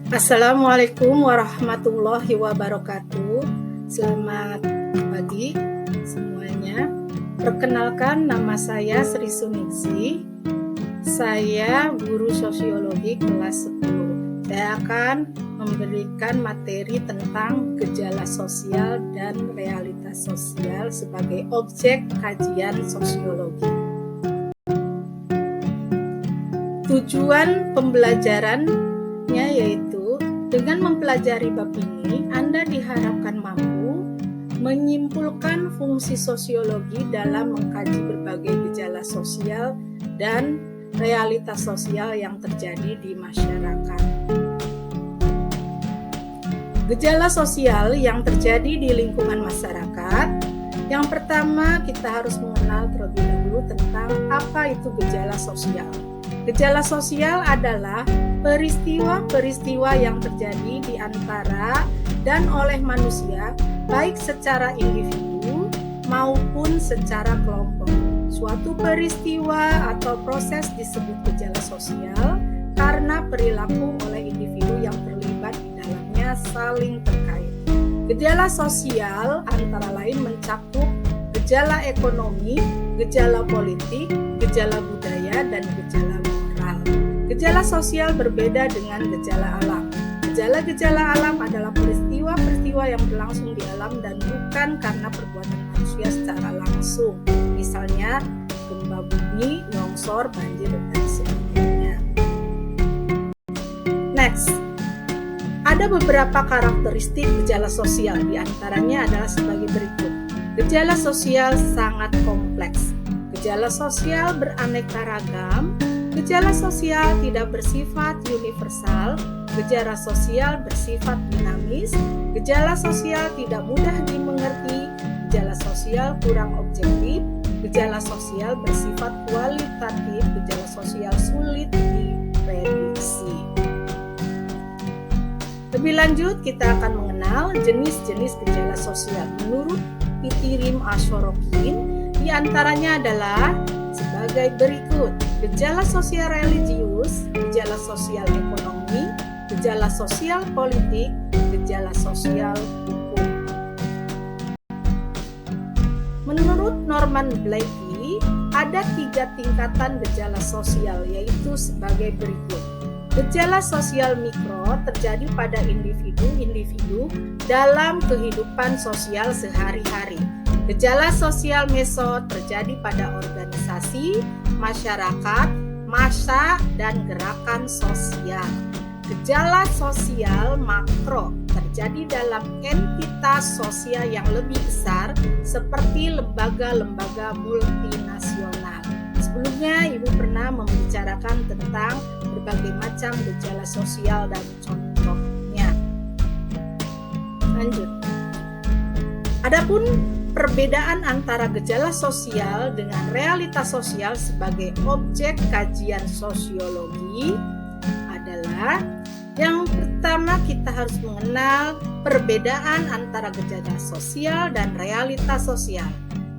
Assalamualaikum warahmatullahi wabarakatuh. Selamat pagi semuanya. Perkenalkan, nama saya Sri Suningsi. Saya guru sosiologi kelas 10. Saya akan memberikan materi tentang gejala sosial dan realitas sosial sebagai objek kajian sosiologi. Tujuan pembelajarannya yaitu dengan mempelajari bab ini, Anda diharapkan mampu menyimpulkan fungsi sosiologi dalam mengkaji berbagai gejala sosial dan realitas sosial yang terjadi di masyarakat. Gejala sosial yang terjadi di lingkungan masyarakat. Yang pertama, kita harus mengenal terlebih dahulu tentang apa itu gejala sosial. Gejala sosial adalah peristiwa-peristiwa yang terjadi di antara dan oleh manusia, baik secara individu maupun secara kelompok. Suatu peristiwa atau proses disebut gejala sosial karena perilaku oleh individu yang terlibat di dalamnya saling terkait. Gejala sosial antara lain mencakup gejala ekonomi, gejala politik, gejala budaya, dan gejala moral. Gejala sosial berbeda dengan gejala alam. Gejala-gejala alam adalah peristiwa-peristiwa yang berlangsung di alam dan bukan karena perbuatan manusia secara langsung. Misalnya gempa bumi, longsor, banjir, dan sebagainya. Next, ada beberapa karakteristik gejala sosial, di antaranya adalah sebagai berikut. Gejala sosial sangat kompleks. Gejala sosial beraneka ragam. Gejala sosial tidak bersifat universal. Gejala sosial bersifat dinamis. Gejala sosial tidak mudah dimengerti. Gejala sosial kurang objektif. Gejala sosial bersifat kualitatif. Gejala sosial sulit diprediksi. Lebih lanjut, kita akan mengenal jenis-jenis gejala sosial. Menurut Pitirim Ashorokin, di antaranya adalah sebagai berikut: gejala sosial religius, gejala sosial ekonomi, gejala sosial politik, gejala sosial hukum. Menurut Norman Blakey, ada 3 tingkatan gejala sosial, yaitu sebagai berikut. Gejala sosial mikro terjadi pada individu-individu dalam kehidupan sosial sehari-hari. Gejala sosial meso terjadi pada organisasi, masyarakat, massa, dan gerakan sosial. Gejala sosial makro terjadi dalam entitas sosial yang lebih besar seperti lembaga-lembaga multinasional. Sebelumnya Ibu pernah membicarakan tentang berbagai macam gejala sosial dan contohnya. Lanjut. Adapun perbedaan antara gejala sosial dengan realitas sosial sebagai objek kajian sosiologi adalah: yang pertama, kita harus mengenal perbedaan antara gejala sosial dan realitas sosial.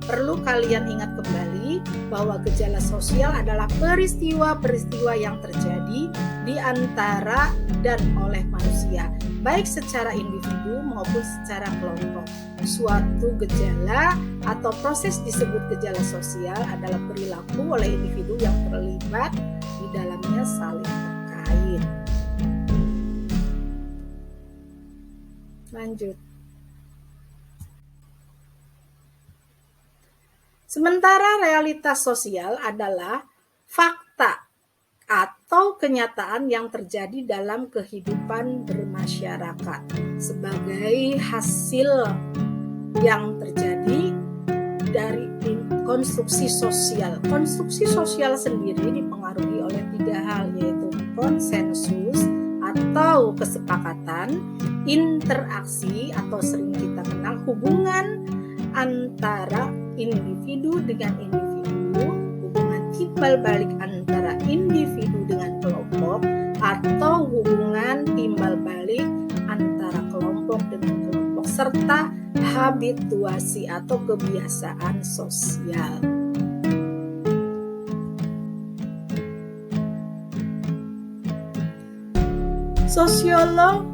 Perlu kalian ingat kembali bahwa gejala sosial adalah peristiwa-peristiwa yang terjadi di antara dan oleh manusia, baik secara individu maupun secara kelompok. Suatu gejala atau proses disebut gejala sosial adalah perilaku oleh individu yang terlibat di dalamnya saling terkait. Lanjut. Sementara realitas sosial adalah fakta atau kenyataan yang terjadi dalam kehidupan bermasyarakat sebagai hasil yang terjadi dari konstruksi sosial. Konstruksi sosial sendiri dipengaruhi oleh 3 hal, yaitu konsensus atau kesepakatan, interaksi atau sering kita kenal hubungan antara individu dengan individu, hubungan timbal balik antara individu dengan kelompok, atau hubungan timbal balik antara kelompok dengan kelompok, serta habituasi atau kebiasaan sosial. Sosiolog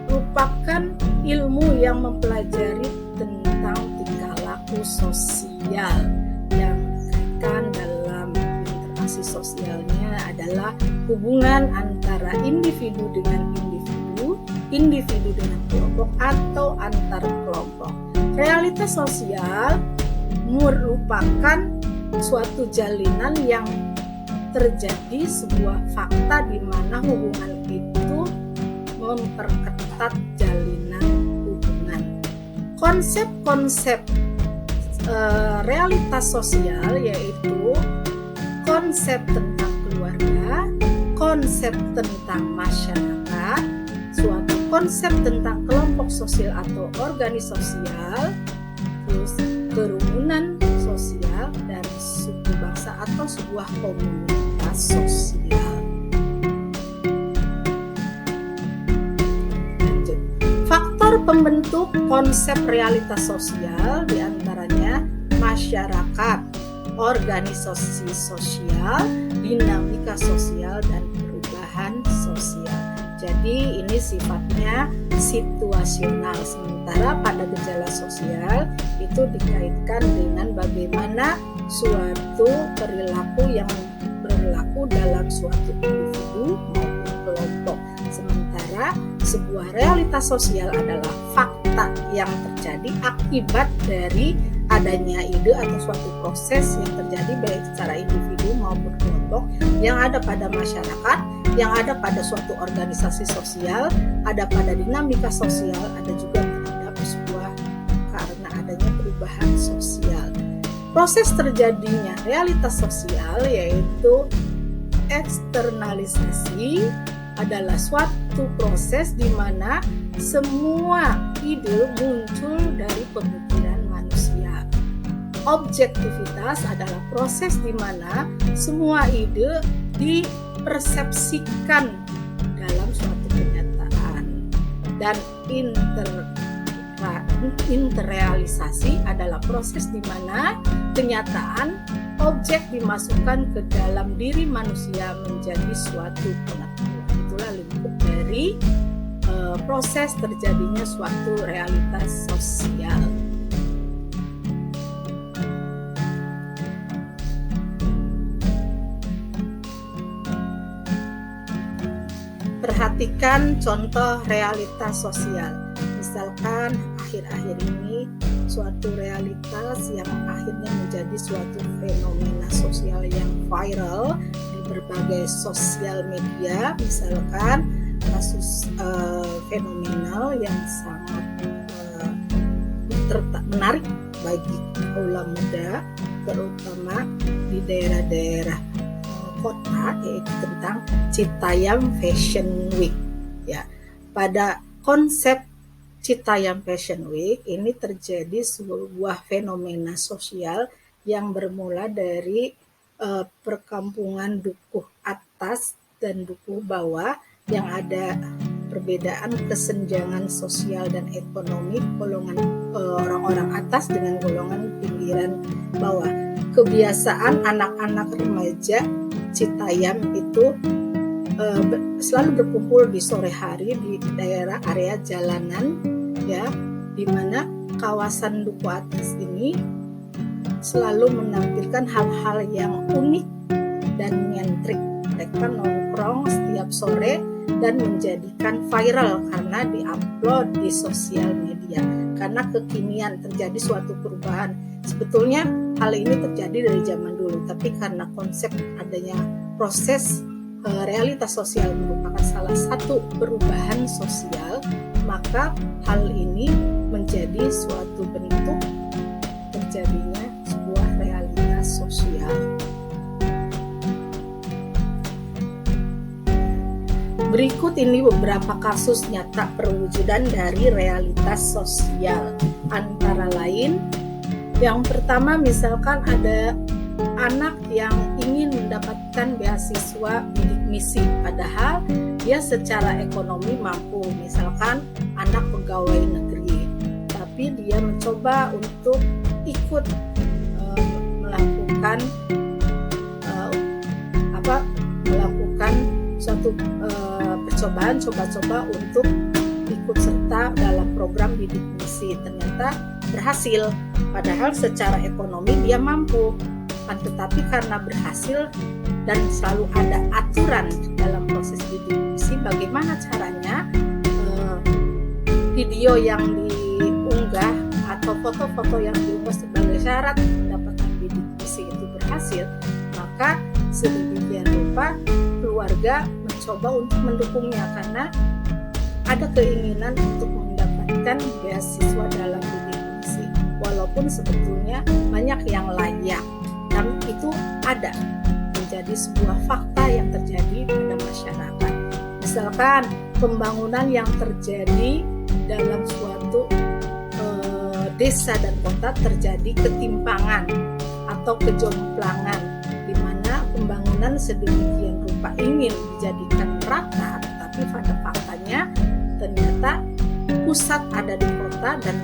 merupakan ilmu yang mempelajari tentang tingkah laku sosial yang dikaitkan dalam interaksi sosialnya adalah hubungan antara individu dengan individu, individu dengan kelompok atau antar kelompok. Realitas sosial merupakan suatu jalinan yang terjadi sebuah fakta di mana hubungan itu memperketat jalinan hubungan. Konsep-konsep realitas sosial yaitu konsep tentang keluarga, konsep tentang masyarakat, suatu konsep tentang kelompok sosial atau organisasi sosial, terus kerumunan sosial, dan suku bangsa atau sebuah komunitas sosial. Lanjut. Faktor pembentuk konsep realitas sosial diantaranya masyarakat, organisasi sosial, dinamika sosial, dan perubahan sosial. Jadi ini sifatnya situasional, sementara pada gejala sosial itu dikaitkan dengan bagaimana suatu perilaku yang berlaku dalam suatu individu maupun kelompok. Sementara sebuah realitas sosial adalah fakta yang terjadi akibat dari adanya ide atau suatu proses yang terjadi baik secara individu maupun kelompok yang ada pada masyarakat, yang ada pada suatu organisasi sosial, ada pada dinamika sosial, ada juga terhadap sebuah karena adanya perubahan sosial. Proses terjadinya realitas sosial yaitu eksternalisasi adalah suatu proses di mana semua ide muncul dari pemikiran manusia. Objektivitas adalah proses di mana semua ide dipersepsikan dalam suatu kenyataan. Dan interrealisasi adalah proses di mana kenyataan objek dimasukkan ke dalam diri manusia menjadi suatu pengetahuan. Itulah lingkup dari proses terjadinya suatu realitas sosial. Perhatikan contoh realitas sosial. Misalkan akhir-akhir ini suatu realitas yang akhirnya menjadi suatu fenomena sosial yang viral di berbagai sosial media, misalkan kasus fenomenal yang sangat menarik bagi kaula muda, terutama di daerah-daerah kota, yaitu tentang Citayam Fashion Week. Ya, pada konsep Citayam Fashion Week ini terjadi sebuah fenomena sosial yang bermula dari perkampungan dukuh atas dan dukuh bawah yang ada perbedaan kesenjangan sosial dan ekonomi golongan orang-orang atas dengan golongan pinggiran bawah. Kebiasaan anak-anak remaja Citayam itu selalu berkumpul di sore hari di daerah area jalanan, ya, di mana kawasan duku atas ini selalu menampilkan hal-hal yang unik dan nyentrik. Mereka nongkrong setiap sore dan menjadikan viral karena diupload di sosial media. Karena kekinian terjadi suatu perubahan. Sebetulnya hal ini terjadi dari zaman dulu, tapi karena konsep adanya proses realitas sosial merupakan salah satu perubahan sosial, maka hal ini menjadi suatu bentuk terjadinya sebuah realitas sosial. Berikut ini beberapa kasus nyata perwujudan dari realitas sosial. Antara lain, yang pertama misalkan ada anak yang ingin mendapatkan beasiswa bidik misi, padahal dia secara ekonomi mampu, misalkan anak pegawai negeri, tapi dia mencoba untuk ikut melakukan suatu percobaan coba-coba untuk ikut serta dalam program bidik misi. Ternyata berhasil, padahal secara ekonomi dia mampu, tetapi karena berhasil dan selalu ada aturan dalam proses bidik misi, bagaimana caranya video yang diunggah atau foto-foto yang diunggah sebagai syarat mendapatkan bidik misi itu berhasil, maka sedemikian rupa keluarga mencoba untuk mendukungnya karena ada keinginan untuk mendapatkan beasiswa dalam bidik misi, walaupun sebetulnya banyak yang layak, dan itu ada menjadi sebuah fakta yang terjadi pada masyarakat. Misalkan pembangunan yang terjadi dalam suatu desa dan kota terjadi ketimpangan atau kejomplangan, di mana pembangunan sedemikian rupa ingin dijadikan rata, tetapi pada faktanya ternyata pusat ada di kota dan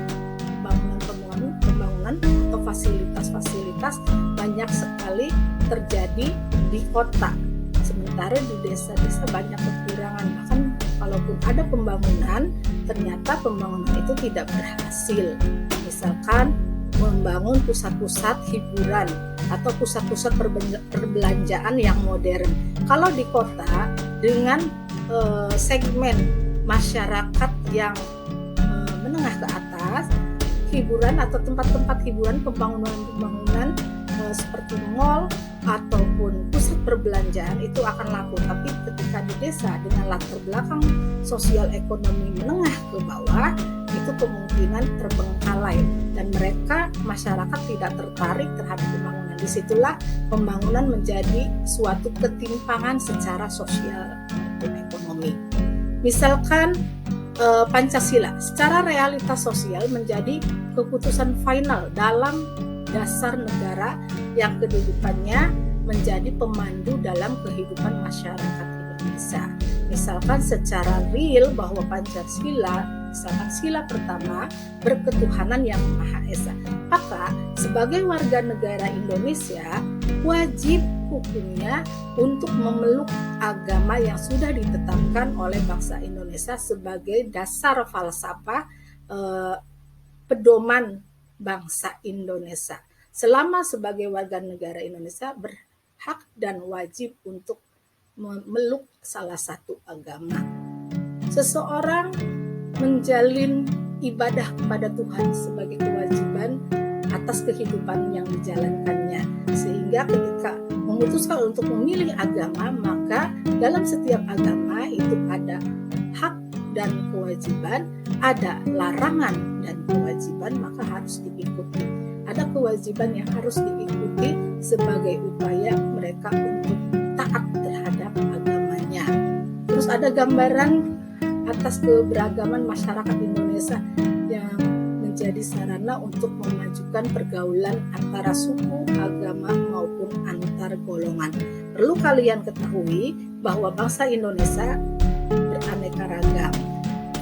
pembangunan atau fasilitas-fasilitas banyak sekali terjadi di kota, sementara di desa-desa banyak kekurangan. Bahkan kalaupun ada pembangunan, ternyata pembangunan itu tidak berhasil. Misalkan membangun pusat-pusat hiburan atau pusat-pusat perbelanjaan yang modern. Kalau di kota dengan segmen masyarakat yang menengah ke atas, hiburan atau tempat-tempat hiburan, pembangunan seperti mall ataupun pusat perbelanjaan itu akan laku. Tapi ketika di desa dengan latar belakang sosial ekonomi menengah ke bawah, itu kemungkinan terbengkalai dan mereka masyarakat tidak tertarik terhadap pembangunan. Disitulah pembangunan menjadi suatu ketimpangan secara sosial dan ekonomi. Misalkan Pancasila secara realitas sosial menjadi keputusan final dalam dasar negara yang kedudukannya menjadi pemandu dalam kehidupan masyarakat Indonesia. Misalkan secara real bahwa Pancasila, misalkan sila pertama, berketuhanan yang Maha Esa, maka sebagai warga negara Indonesia wajib hukumnya untuk memeluk agama yang sudah ditetapkan oleh bangsa Indonesia sebagai dasar falsafah pedoman bangsa Indonesia. Selama sebagai warga negara Indonesia berhak dan wajib untuk memeluk salah satu agama. Seseorang menjalin ibadah kepada Tuhan sebagai kewajiban atas kehidupan yang dijalankannya, sehingga ketika memutuskan untuk memilih agama, maka dalam setiap agama itu ada hak dan kewajiban, ada larangan dan kewajiban, maka harus diikuti. Ada kewajiban yang harus diikuti sebagai upaya mereka untuk taat terhadap agamanya. Terus ada gambaran atas keberagaman masyarakat Indonesia yang menjadi sarana untuk memajukan pergaulan antara suku, agama maupun antar golongan. Perlu kalian ketahui bahwa bangsa Indonesia beraneka ragam.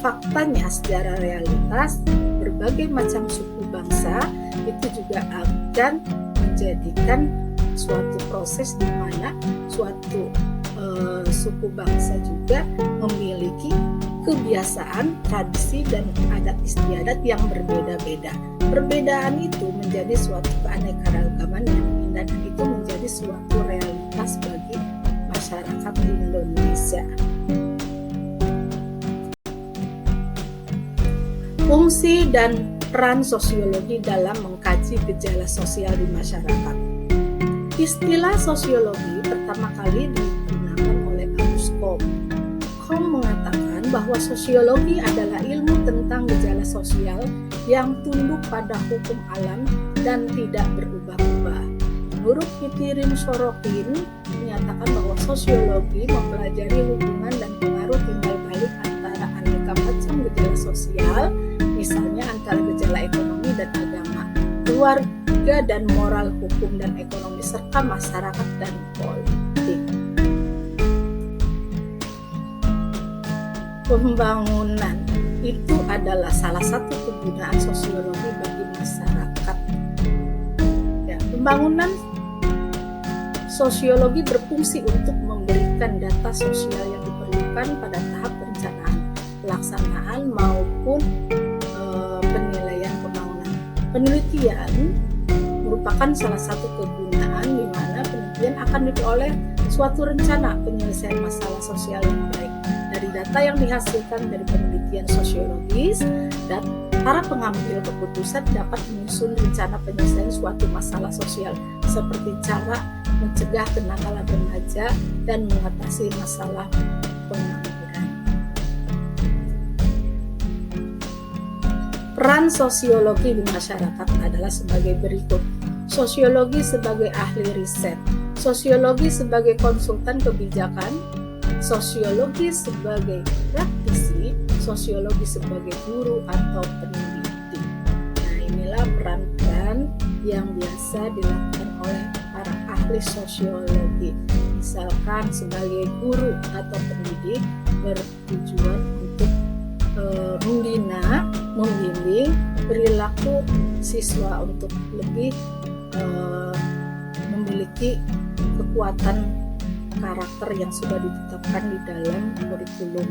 Faktanya secara realitas berbagai macam suku bangsa itu juga akan menjadikan suatu proses di mana suatu suku bangsa juga memiliki kebiasaan, tradisi, dan adat istiadat yang berbeda-beda. Perbedaan itu menjadi suatu keanekaragaman yang indah dan itu menjadi suatu realitas bagi masyarakat Indonesia. Fungsi dan peran sosiologi dalam mengkaji gejala sosial di masyarakat. Istilah sosiologi pertama kali digunakan oleh Auguste Comte. Comte mengatakan bahwa sosiologi adalah ilmu tentang gejala sosial yang tunduk pada hukum alam dan tidak berubah-ubah. Menurut Pitirim Sorokin menyatakan bahwa sosiologi mempelajari hubungan dan pengaruh timbal balik antara aneka macam gejala sosial, misalnya antara gejala ekonomi dan agama, keluarga dan moral, hukum dan ekonomi, serta masyarakat dan politik. Pembangunan itu adalah salah satu kegunaan sosiologi bagi masyarakat. Ya, pembangunan Sosiologi berfungsi untuk memberikan data sosial yang diperlukan pada tahap perencanaan, pelaksanaan maupun penilaian pembangunan. Penelitian merupakan salah satu kegunaan di mana penelitian akan diperoleh suatu rencana penyelesaian masalah sosial yang baik. Dari data yang dihasilkan dari penelitian sosiologis, dan para pengambil keputusan dapat menyusun rencana penyelesaian suatu masalah sosial seperti cara mencegah kenakalan remaja dan mengatasi masalah pengangguran. Peran sosiologi di masyarakat adalah sebagai berikut. Sosiologi sebagai ahli riset, sosiologi sebagai konsultan kebijakan, sosiologi sebagai praktisi, sosiologi sebagai guru atau peneliti. Nah, inilah peran-peran yang biasa dilakukan oleh para ahli sosiologi. Misalkan sebagai guru atau pendidik bertujuan untuk membina, membimbing perilaku siswa untuk lebih memiliki kekuatan karakter yang sudah ditetapkan di dalam kurikulum.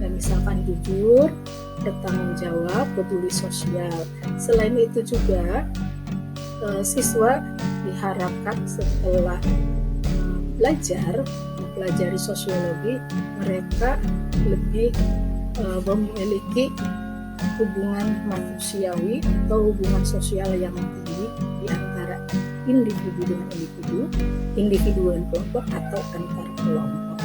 Dan misalkan jujur, bertanggung jawab, peduli sosial. Selain itu juga siswa diharapkan setelah belajar mempelajari sosiologi, mereka lebih memiliki hubungan manusiawi atau hubungan sosial yang tinggi di antara individu dengan individu dan kelompok atau antar kelompok.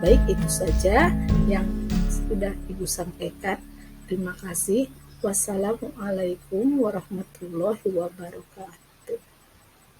Baik, itu saja yang sudah Ibu sampaikan. Terima kasih. Wassalamualaikum warahmatullahi wabarakatuh.